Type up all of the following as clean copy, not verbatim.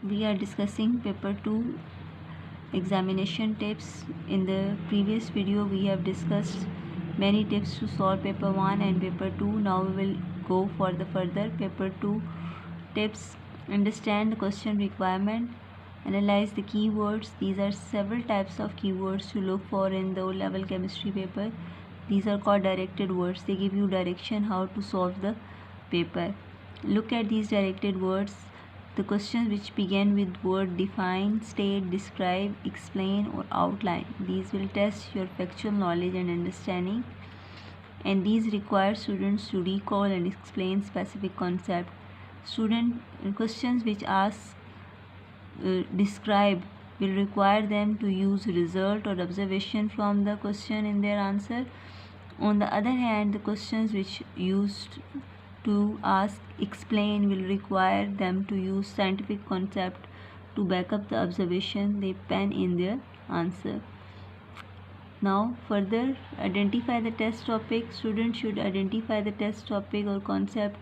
We are discussing paper 2 examination tips. In the previous video we have discussed many tips to solve paper 1 and paper 2. Now we will go for the further paper 2 tips. Understand the question requirement. Analyze the keywords. These are several types of keywords to look for in the O-level chemistry paper. These are called directed words. They give you direction how to solve the paper. Look at these directed words. The questions which begin with word define, state, describe, explain or outline. These will test your factual knowledge and understanding, and these require students to recall and explain specific concept. Student questions which ask describe will require them to use result or observation from the question in their answer. On the other hand, the questions which used to ask explain will require them to use scientific concept to back up the observation they pen in their answer. Now further, identify the test topic. Students should identify the test topic or concept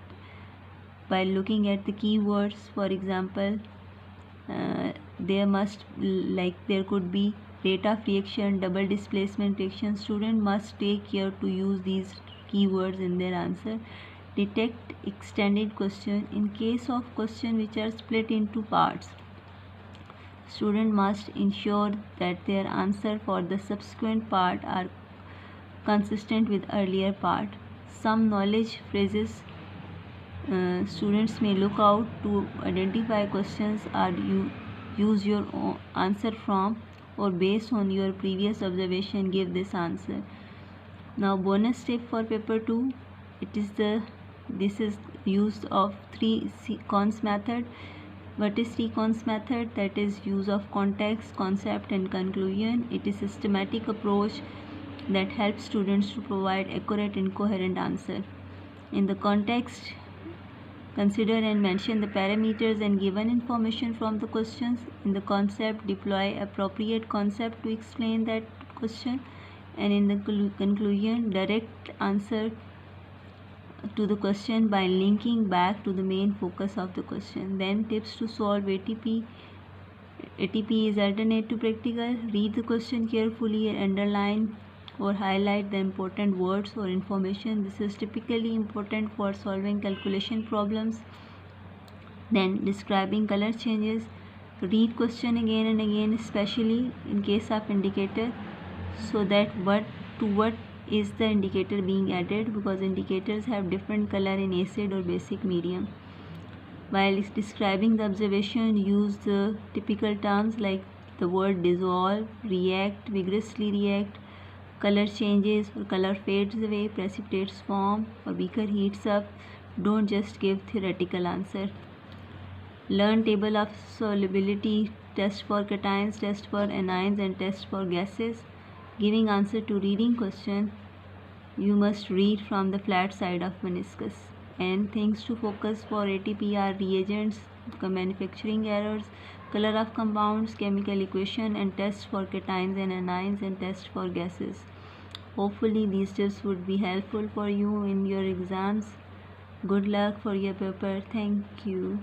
by looking at the keywords. For example, there could be rate of reaction, double displacement reaction. Student must take care to use these keywords in their answer. Detect extended question. In case of question which are split into parts, student must ensure that their answer for the subsequent part are consistent with earlier part. Some knowledge phrases students may look out to identify questions or you use your answer from, or based on your previous observation give this answer. Now bonus tip for paper 2, this is use of 3 cons method. What is 3 cons method? That is use of context, concept and conclusion. It is systematic approach that helps students to provide accurate and coherent answer. In the context, consider and mention the parameters and given information from the questions. In the concept, deploy appropriate concept to explain that question. And in the conclusion, direct answer to the question by linking back to the main focus of the question. Then tips to solve ATP. ATP is alternate to practical. Read the question carefully and underline or highlight the important words or information. This is typically important for solving calculation problems. Then describing color changes. Read question again and again, especially in case of indicator, so that what is the indicator being added, because indicators have different color in acid or basic medium. While describing the observation, use the typical terms like the word dissolve, react, vigorously react, color changes or color fades away, precipitates form or beaker heats up. Don't just give theoretical answer. Learn table of solubility, test for cations, test for anions and test for gases. Giving answer to reading question, you must read from the flat side of meniscus. And things to focus for ATP are reagents, manufacturing errors, color of compounds, chemical equation, and test for cations and anions and test for gases. Hopefully these tips would be helpful for you in your exams. Good luck for your paper. Thank you.